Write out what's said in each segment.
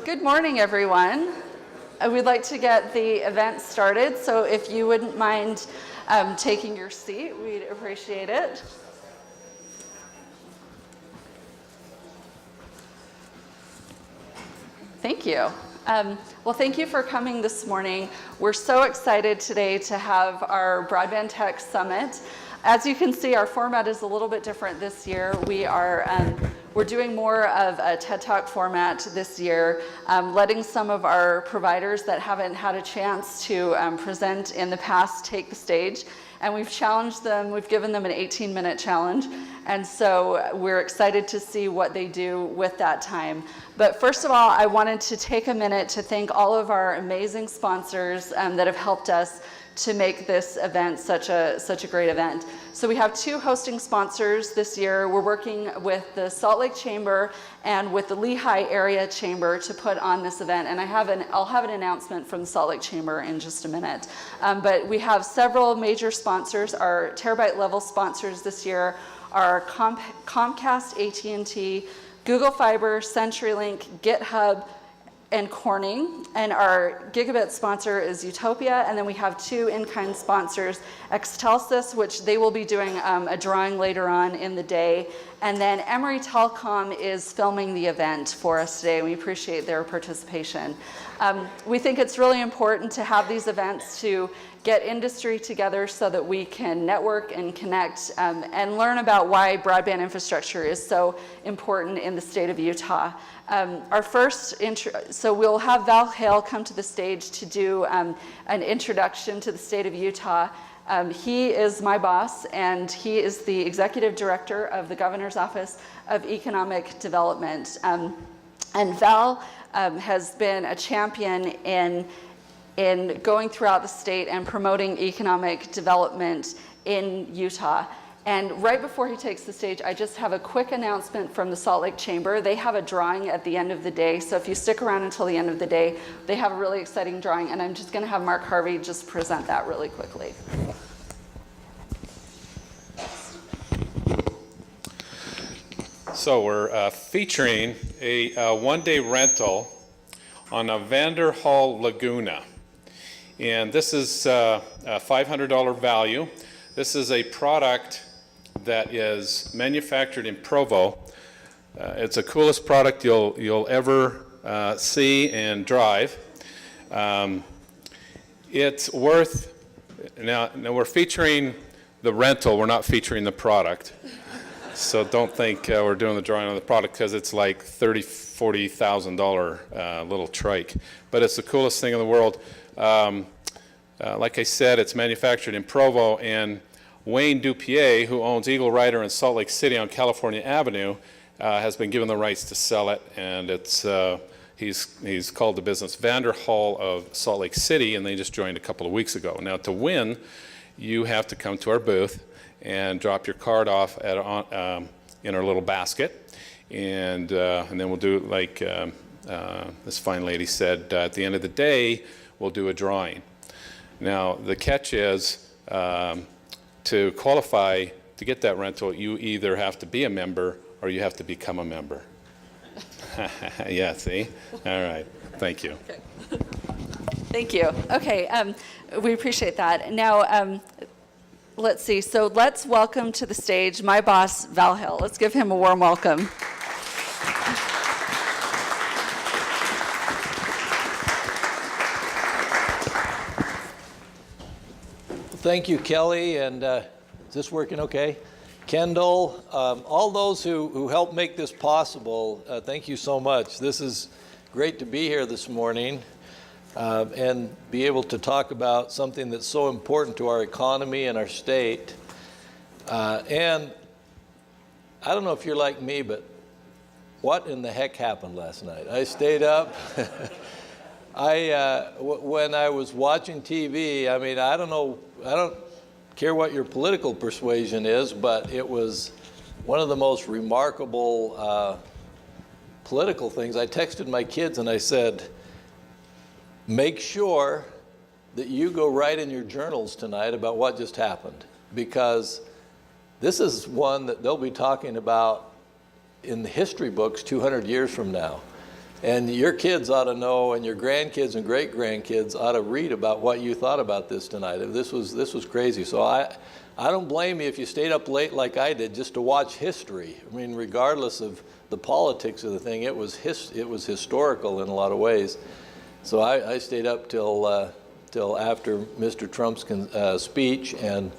Good morning, everyone. We'd like to get the event started, so if you wouldn't mind taking your seat, we'd appreciate it. Thank you. Well, thank you for coming this morning. We're so excited today to have our Broadband Tech Summit. As you can see, our format is a little bit different this year. We're doing more of a TED Talk format this year, letting some of our providers that haven't had a chance to present in the past take the stage. And we've challenged them, we've given them an 18-minute challenge. And so we're excited to see what they do with that time. But first of all, I wanted to take a minute to thank all of our amazing sponsors that have helped us to make this event such a great event. So we have two hosting sponsors this year. We're working with the Salt Lake Chamber and with the Lehigh Area Chamber to put on this event. And I'll have an announcement from the Salt Lake Chamber in just a minute. But we have several major sponsors. Our terabyte level sponsors this year are Comcast, AT&T, Google Fiber, CenturyLink, GitHub, and Corning, and our gigabit sponsor is Utopia, and then we have two in-kind sponsors, Extelsis, which they will be doing a drawing later on in the day, and then Emory Telecom is filming the event for us today, and we appreciate their participation. We think it's really important to have these events to get industry together so that we can network and connect and learn about why broadband infrastructure is so important in the state of Utah. So we'll have Val Hale come to the stage to do an introduction to the state of Utah. He is my boss, and he is the executive director of the Governor's Office of Economic Development. And Val has been a champion in going throughout the state and promoting economic development in Utah. And right before he takes the stage, I just have a quick announcement from the Salt Lake Chamber. They have a drawing at the end of the day, so if you stick around until the end of the day, they have a really exciting drawing, and I'm just gonna have Mark Harvey just present that really quickly. So we're featuring a one-day rental on a Vander Hall Laguna. And this is a $500 value. This is a product that is manufactured in Provo. It's the coolest product you'll ever see and drive. It's worth, now we're featuring the rental, we're not featuring the product. So don't think we're doing the drawing on the product, because it's like $30,000, $40,000 little trike. But it's the coolest thing in the world. Like I said, it's manufactured in Provo, and Wayne Dupier, who owns Eagle Rider in Salt Lake City on California Avenue, has been given the rights to sell it, and it's he's called the business Vander Hall of Salt Lake City, and they just joined a couple of weeks ago. Now, to win, you have to come to our booth and drop your card off at in our little basket, and then we'll do like this fine lady said. At the end of the day, we'll do a drawing. Now, the catch is, to qualify to get that rental, you either have to be a member or you have to become a member. Yeah, see? All right. Thank you. Okay. Thank you. Okay, we appreciate that. Now, let's see. So let's welcome to the stage my boss, Val Hale. Let's give him a warm welcome. Thank you, Kelly, and is this working okay? Kendall, all those who helped make this possible, thank you so much. This is great to be here this morning and be able to talk about something that's so important to our economy and our state. And I don't know if you're like me, but what in the heck happened last night? I stayed up. When I was watching TV, I mean, I don't care what your political persuasion is, but it was one of the most remarkable political things. I texted my kids and I said, make sure that you go write in your journals tonight about what just happened, because this is one that they'll be talking about in the history books 200 years from now. And your kids ought to know, and your grandkids and great-grandkids ought to read about what you thought about this tonight. This was crazy. So I don't blame you if you stayed up late like I did just to watch history. I mean, regardless of the politics of the thing, it was historical in a lot of ways. So I stayed up till after Mr. Trump's speech and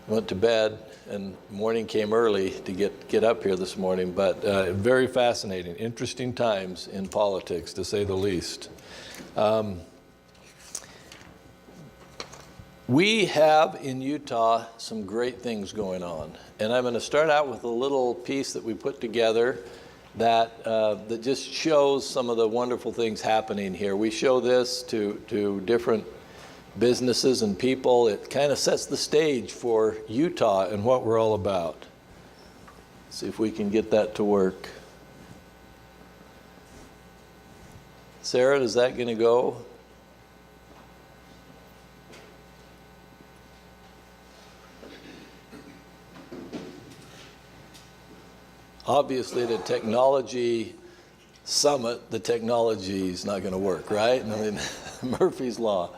went to bed, and morning came early to get up here this morning. But very fascinating, interesting times in politics, to say the least. We have in Utah some great things going on, and I'm going to start out with a little piece that we put together that just shows some of the wonderful things happening here. We show this to different businesses and people. It kind of sets the stage for Utah and what we're all about. See if we can get that to work. Sarah, is that going to go? Obviously, the technology summit, the technology is not going to work, right? I mean, Murphy's Law.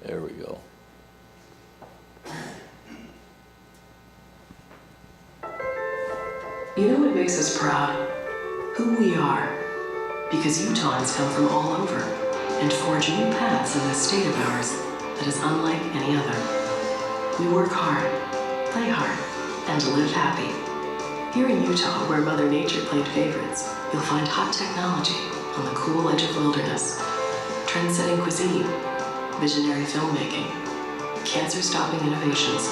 There we go. You know what makes us proud? Who we are. Because Utahns come from all over and forge new paths in this state of ours that is unlike any other. We work hard, play hard, and live happy. Here in Utah, where Mother Nature played favorites, you'll find hot technology on the cool edge of wilderness, trend-setting cuisine, visionary filmmaking, cancer-stopping innovations,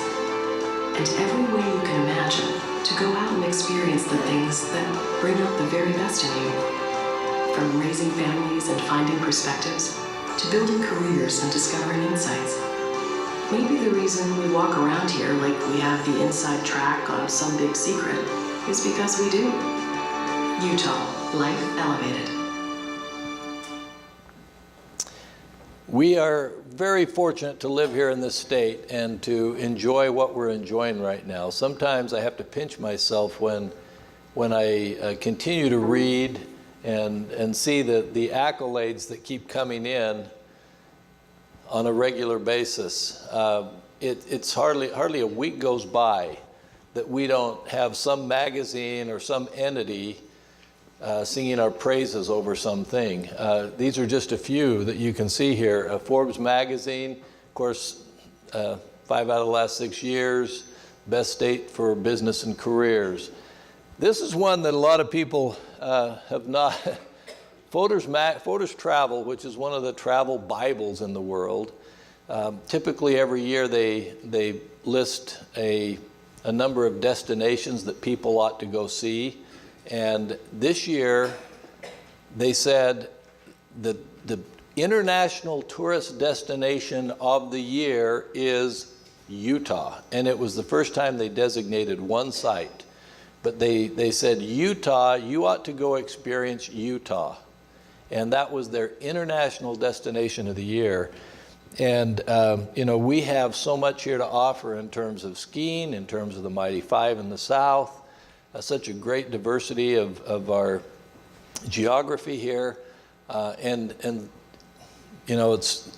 and every way you can imagine to go out and experience the things that bring out the very best in you. From raising families and finding perspectives, to building careers and discovering insights. Maybe the reason we walk around here like we have the inside track on some big secret is because we do. Utah, life elevated. We are very fortunate to live here in this state and to enjoy what we're enjoying right now. Sometimes I have to pinch myself when I continue to read and see the accolades that keep coming in on a regular basis. It's hardly a week goes by that we don't have some magazine or some entity singing our praises over something. These are just a few that you can see here. Forbes magazine, of course, 5 out of the last 6 years, best state for business and careers. This is one that a lot of people have not. Photos Travel, which is one of the travel Bibles in the world, typically every year they list a number of destinations that people ought to go see. And this year they said that the international tourist destination of the year is Utah. And it was the first time they designated one site. But they said, Utah, you ought to go experience Utah. And that was their international destination of the year. And, we have so much here to offer in terms of skiing, in terms of the Mighty Five in the south, such a great diversity of our geography here.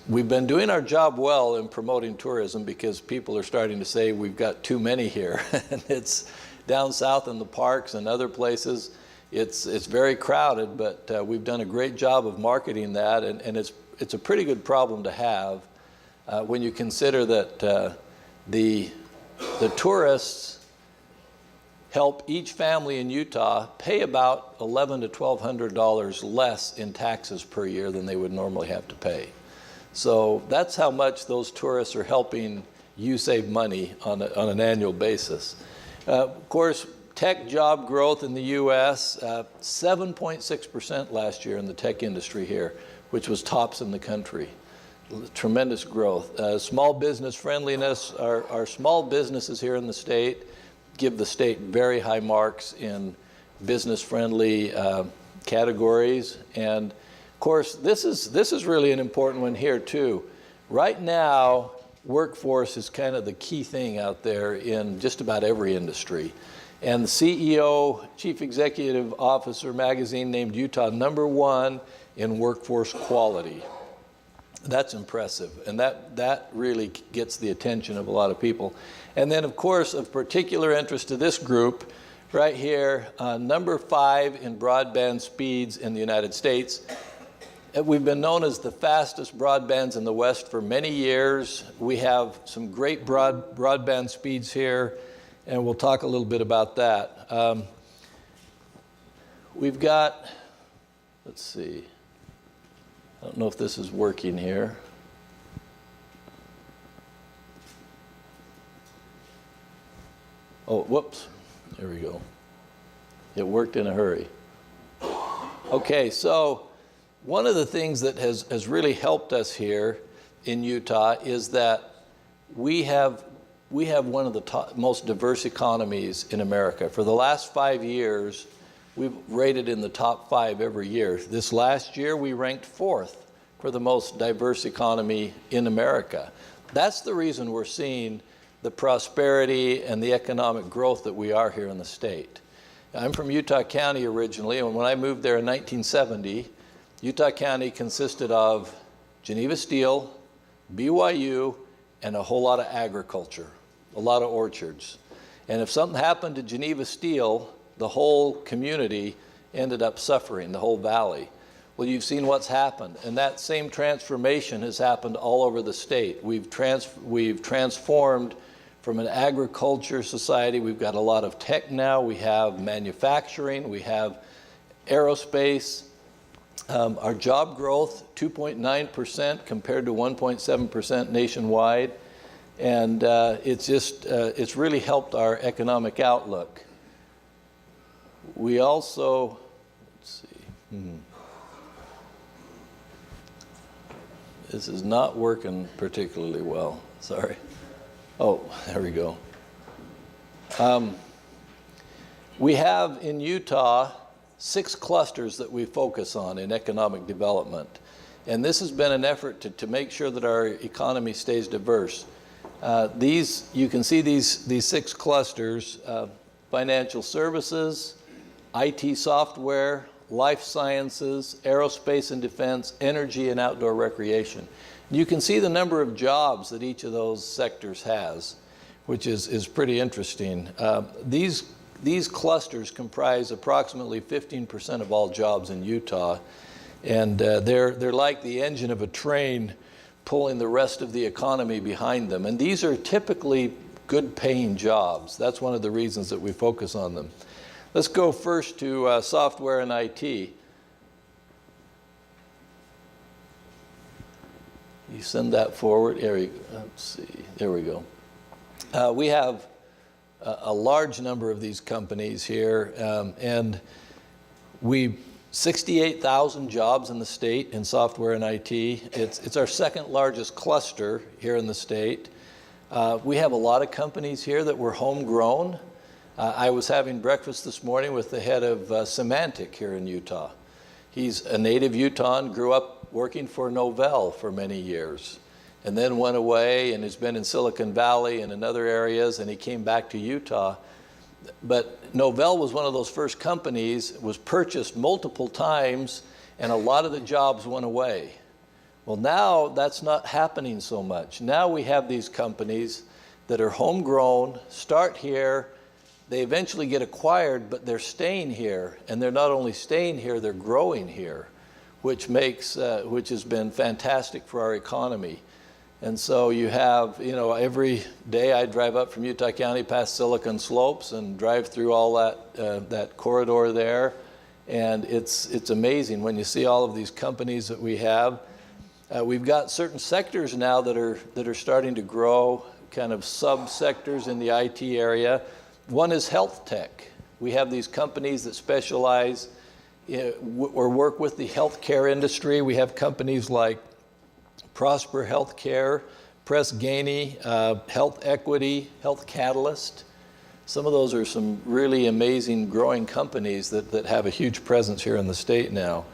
We've been doing our job well in promoting tourism because people are starting to say we've got too many here. And it's down south in the parks and other places, it's very crowded, but we've done a great job of marketing that, and it's a pretty good problem to have when you consider that the tourists help each family in Utah pay about $1,100 to $1,200 less in taxes per year than they would normally have to pay. So that's how much those tourists are helping you save money on an annual basis. Of course, tech job growth in the U.S., 7.6% last year in the tech industry here, which was tops in the country. Tremendous growth. Small business friendliness, our small businesses here in the state give the state very high marks in business friendly categories. And of course, this is really an important one here too. Right now, workforce is kind of the key thing out there in just about every industry. And the CEO, Chief Executive Officer magazine named Utah #1 in workforce quality. That's impressive, and that really gets the attention of a lot of people. And then, of course, of particular interest to this group, right here, #5 in broadband speeds in the United States. We've been known as the fastest broadbands in the West for many years. We have some great broadband speeds here, and we'll talk a little bit about that. We've got, let's see. I don't know if this is working here. Oh, whoops. There we go. It worked in a hurry. Okay, so one of the things that has really helped us here in Utah is that we have one of the most diverse economies in America. For the last 5 years, we've rated in the top 5 every year. This last year, we ranked 4th for the most diverse economy in America. That's the reason we're seeing the prosperity and the economic growth that we are here in the state. I'm from Utah County originally, and when I moved there in 1970, Utah County consisted of Geneva Steel, BYU, and a whole lot of agriculture, a lot of orchards. And if something happened to Geneva Steel, the whole community ended up suffering, the whole valley. Well, you've seen what's happened, and that same transformation has happened all over the state. We've transformed from an agriculture society. We've got a lot of tech now. We have manufacturing. We have aerospace. Our job growth, 2.9% compared to 1.7% nationwide. And it's really helped our economic outlook. We also, let's see. This is not working particularly well. Sorry. Oh, there we go. We have in Utah 6 clusters that we focus on in economic development. And this has been an effort to make sure that our economy stays diverse. You can see these 6 clusters: financial services, IT software, life sciences, aerospace and defense, energy and outdoor recreation. You can see the number of jobs that each of those sectors has, which is pretty interesting. These clusters comprise approximately 15% of all jobs in Utah, and they're like the engine of a train pulling the rest of the economy behind them. And these are typically good paying jobs. That's one of the reasons that we focus on them. Let's go first to software and IT. You send that forward. Let's see. There we go. We have a large number of these companies here, and 68,000 jobs in the state in software and IT. It's our second largest cluster here in the state. We have a lot of companies here that were homegrown. I was having breakfast this morning with the head of Symantec here in Utah. He's a native Utahn, grew up working for Novell for many years, and then went away and has been in Silicon Valley and in other areas, and he came back to Utah. But Novell was one of those first companies, was purchased multiple times, and a lot of the jobs went away. Well, now that's not happening so much. Now we have these companies that are homegrown, start here, they eventually get acquired, but they're staying here, and they're not only staying here, they're growing here, which has been fantastic for our economy. And so you have, every day I drive up from Utah County past Silicon Slopes and drive through all that corridor there, and it's amazing when you see all of these companies that we have. We've got certain sectors now that are starting to grow, kind of subsectors in the IT area. One is health tech. We have these companies that specialize or work with the healthcare industry. We have companies like Prosper Healthcare, Press Ganey, Health Equity, Health Catalyst. Some of those are some really amazing growing companies that have a huge presence here in the state now.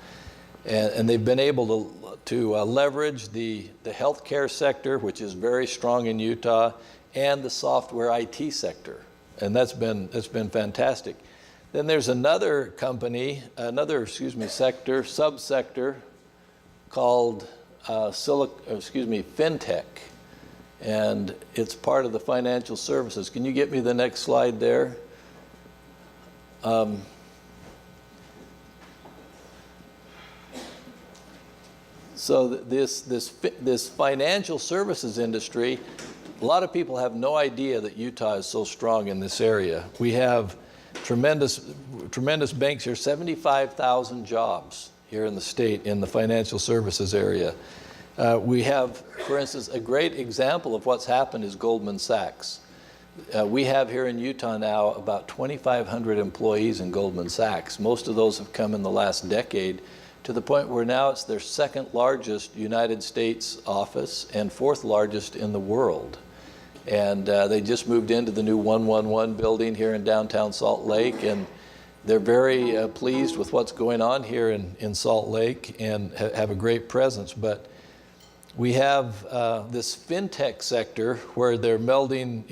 And they've been able to leverage the healthcare sector, which is very strong in Utah, and the software IT sector. And that's been fantastic. Then there's another company, subsector called FinTech. And it's part of the financial services. Can you get me the next slide there? So this financial services industry, a lot of people have no idea that Utah is so strong in this area. We have tremendous banks here, 75,000 jobs here in the state in the financial services area. We have, for instance, a great example of what's happened is Goldman Sachs. We have here in Utah now about 2,500 employees in Goldman Sachs. Most of those have come in the last decade, to the point where now it's their second largest United States office and fourth largest in the world. And they just moved into the new 111 building here in downtown Salt Lake, and they're very pleased with what's going on here in Salt Lake and have a great presence. But we have this fintech sector where they're melding,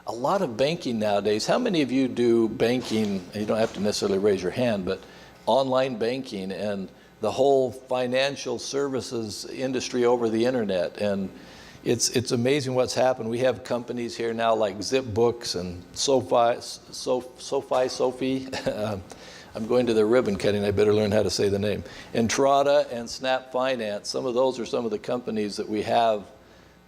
a lot of banking nowadays. How many of you do banking? You don't have to necessarily raise your hand, but online banking and the whole financial services industry over the internet. And it's amazing what's happened. We have companies here now like ZipBooks and Sophie. I'm going to the ribbon cutting. I better learn how to say the name. Entrada and Snap Finance. Some of those are some of the companies that we have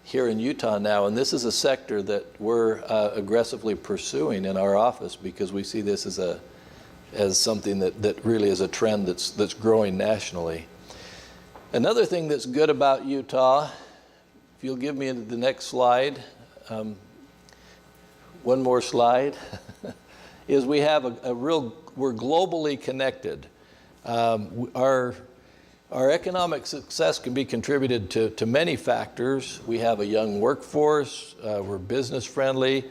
here in Utah now. And this is a sector that we're aggressively pursuing in our office because we see this as something that really is a trend that's growing nationally. Another thing that's good about Utah, if you'll give me the next slide, one more slide, is we have we're globally connected. Our economic success can be contributed to many factors. We have a young workforce, we're business friendly,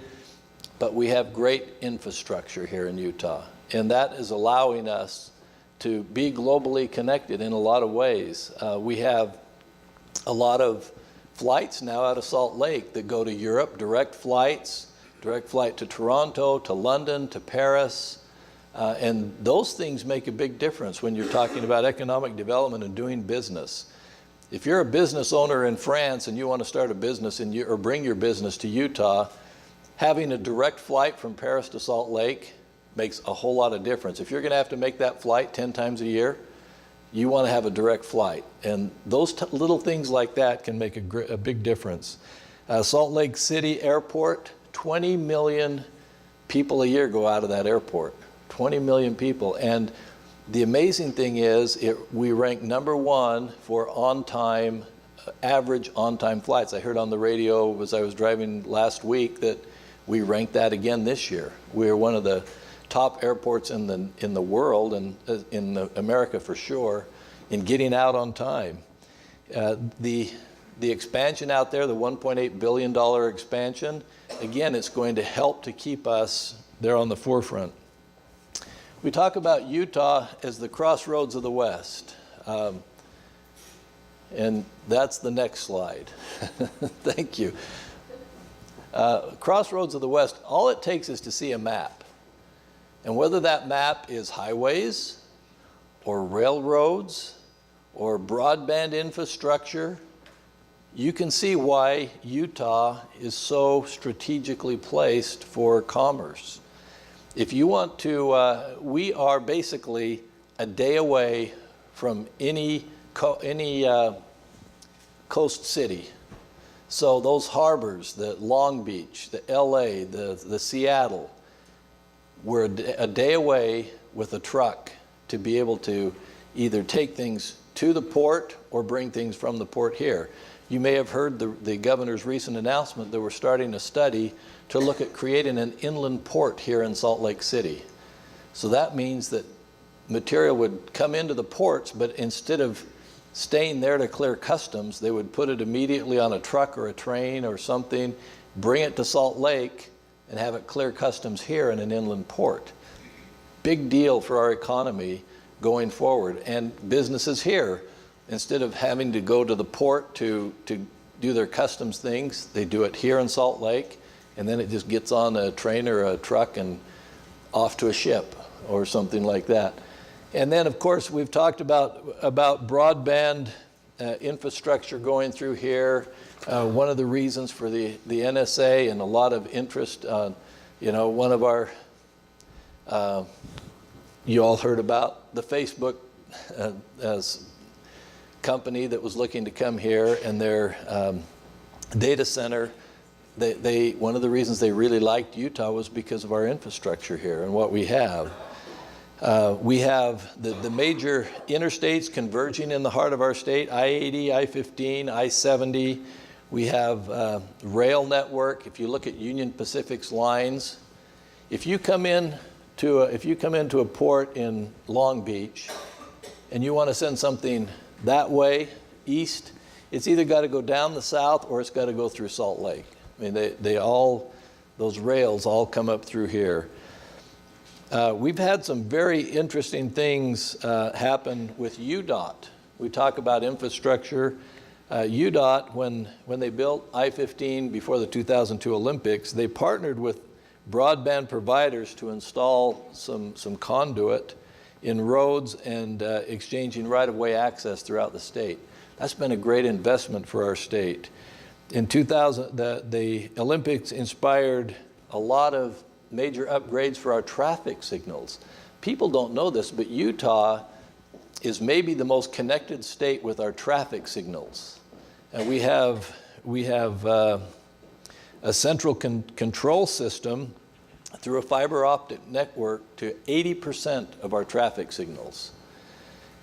but we have great infrastructure here in Utah. And that is allowing us to be globally connected in a lot of ways. We have a lot of flights now out of Salt Lake that go to Europe, direct flight to Toronto, to London, to Paris. And those things make a big difference when you're talking about economic development and doing business. If you're a business owner in France and you want to start a business or bring your business to Utah, having a direct flight from Paris to Salt Lake makes a whole lot of difference. If you're going to have to make that flight 10 times a year, you want to have a direct flight. And those little things like that can make a big difference. Salt Lake City Airport, 20 million people a year go out of that airport. 20 million people. And the amazing thing is we rank #1 for average on-time flights. I heard on the radio as I was driving last week that we ranked that again this year. We're one of the top airports in the world and in America for sure in getting out on time. The expansion out there, the $1.8 billion expansion, again, it's going to help to keep us there on the forefront. We talk about Utah as the crossroads of the West. And that's the next slide. Thank you. Crossroads of the West, all it takes is to see a map. And whether that map is highways or railroads or broadband infrastructure, you can see why Utah is so strategically placed for commerce. If you want to, we are basically a day away from any coast city. So those harbors, the Long Beach, the LA, the Seattle, we're a day away with a truck to be able to either take things to the port or bring things from the port here. You may have heard the governor's recent announcement that we're starting a study to look at creating an inland port here in Salt Lake City. So that means that material would come into the ports, but instead of staying there to clear customs, they would put it immediately on a truck or a train or something, bring it to Salt Lake, and have it clear customs here in an inland port. Big deal for our economy, going forward. And businesses here, instead of having to go to the port to do their customs things, they do it here in Salt Lake, and then it just gets on a train or a truck and off to a ship or something like that. And then, of course, we've talked about broadband infrastructure going through here. One of the reasons for the NSA and a lot of interest, one of our, you all heard about the Facebook as company that was looking to come here, and their data center, one of the reasons they really liked Utah was because of our infrastructure here and what we have. We have the major interstates converging in the heart of our state, I-80, I-15, I-70. We have rail network. If you look at Union Pacific's lines, if you come into a port in Long Beach and you want to send something that way, east, it's either got to go down the south or it's got to go through Salt Lake. I mean, those rails all come up through here. We've had some very interesting things happen with UDOT. We talk about infrastructure. UDOT, when they built I-15 before the 2002 Olympics, they partnered with broadband providers to install some conduit in roads and exchanging right-of-way access throughout the state. That's been a great investment for our state. In 2000, the Olympics inspired a lot of major upgrades for our traffic signals. People don't know this, but Utah is maybe the most connected state with our traffic signals. And we have a central control system through a fiber optic network to 80% of our traffic signals.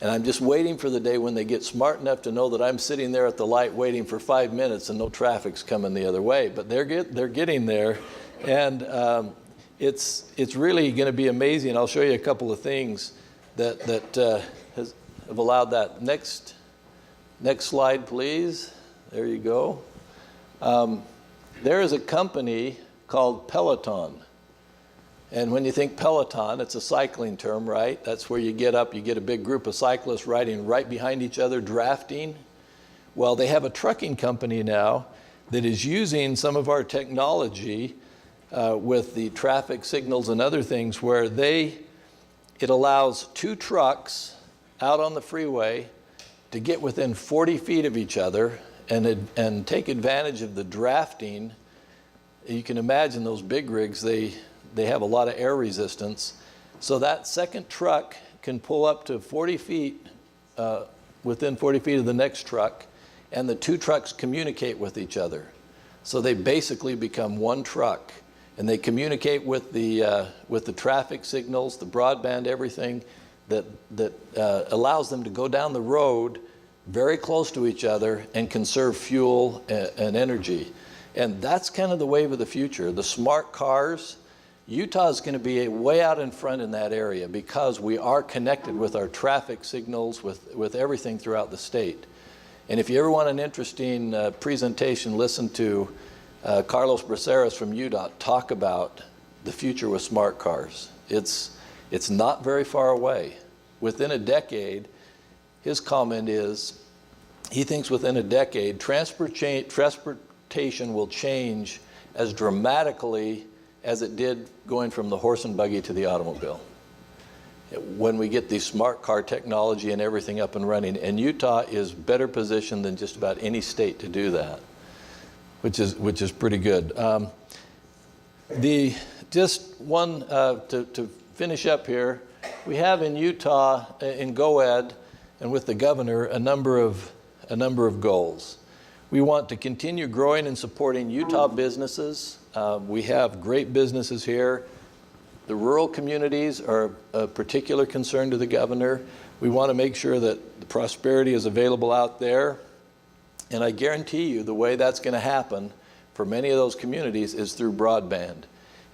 And I'm just waiting for the day when they get smart enough to know that I'm sitting there at the light waiting for 5 minutes and no traffic's coming the other way. But they're getting there, and it's really going to be amazing. I'll show you a couple of things that have allowed that. Next slide, please. There you go. There is a company called Peloton. And when you think Peloton, it's a cycling term, right? That's where you get up, you get a big group of cyclists riding right behind each other, drafting. Well, they have a trucking company now that is using some of our technology with the traffic signals and other things where it allows 2 trucks out on the freeway to get within 40 feet of each other and take advantage of the drafting. You can imagine those big rigs, they have a lot of air resistance. So that second truck can pull up to 40 feet, within 40 feet of the next truck, and the 2 trucks communicate with each other. So they basically become one truck, and they communicate with the traffic signals, the broadband, everything that allows them to go down the road very close to each other and conserve fuel and energy. And that's kind of the wave of the future. The smart cars, Utah is going to be way out in front in that area because we are connected with our traffic signals, with everything throughout the state. And if you ever want an interesting presentation, listen to Carlos Braceras from UDOT talk about the future with smart cars. It's not very far away. Within a decade, his comment is, he thinks within a decade, transportation will change as dramatically as it did going from the horse and buggy to the automobile. When we get the smart car technology and everything up and running, and Utah is better positioned than just about any state to do that, which is pretty good. Just one to finish up here, we have in Utah, in GOED, and with the governor, a number of goals. We want to continue growing and supporting Utah businesses. We have great businesses here. The rural communities are a particular concern to the governor. We want to make sure that the prosperity is available out there. And I guarantee you the way that's going to happen for many of those communities is through broadband.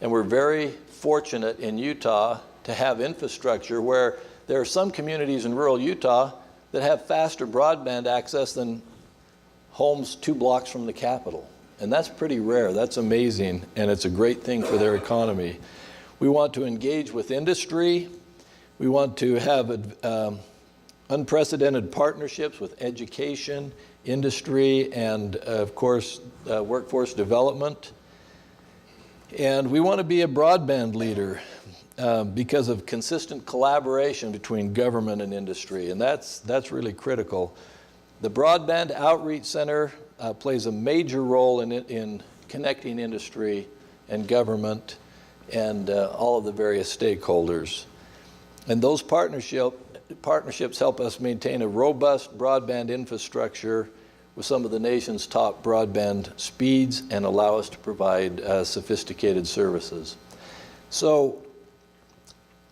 And we're very fortunate in Utah to have infrastructure where there are some communities in rural Utah that have faster broadband access than homes 2 blocks from the Capitol. And that's pretty rare. That's amazing, and it's a great thing for their economy. We want to engage with industry. We want to have unprecedented partnerships with education, industry, and of course, workforce development. And we want to be a broadband leader because of consistent collaboration between government and industry, and that's really critical. The Broadband Outreach Center plays a major role in connecting industry and government and all of the various stakeholders. And those partnerships help us maintain a robust broadband infrastructure with some of the nation's top broadband speeds and allow us to provide sophisticated services. So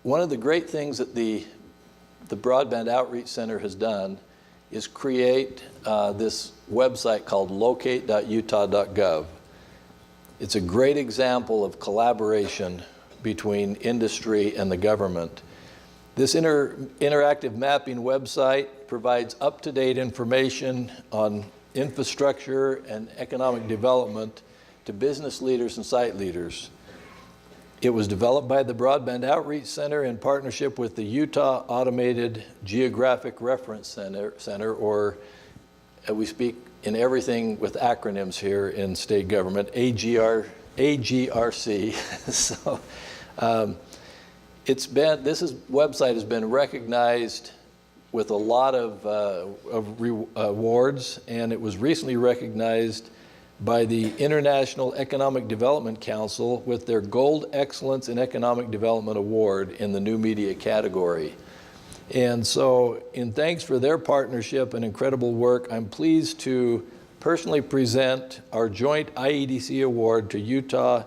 one of the great things that the Broadband Outreach Center has done is create this website called locate.utah.gov. It's a great example of collaboration between industry and the government. This interactive mapping website provides up-to-date information on infrastructure and economic development to business leaders and site leaders. It was developed by the Broadband Outreach Center in partnership with the Utah Automated Geographic Reference Center, or we speak in everything with acronyms here in state government, AGRC. So this website has been recognized with a lot of awards, and it was recently recognized by the International Economic Development Council with their Gold Excellence in Economic Development Award in the new media category. And so in thanks for their partnership and incredible work, I'm pleased to personally present our joint IEDC award to Utah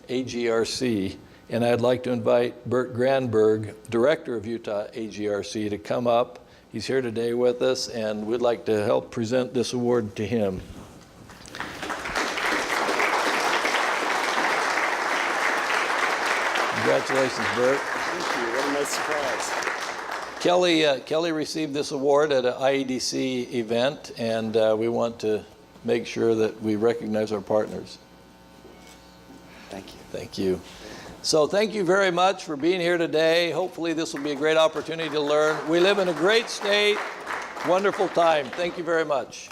AGRC. And I'd like to invite Bert Granberg, Director of Utah AGRC, to come up. He's here today with us, and we'd like to help present this award to him. Congratulations, Bert. Thank you. What a nice surprise. Kelly received this award at an IEDC event, and we want to make sure that we recognize our partners. Thank you. Thank you. So thank you very much for being here today. Hopefully this will be a great opportunity to learn. We live in a great state. Wonderful time. Thank you very much.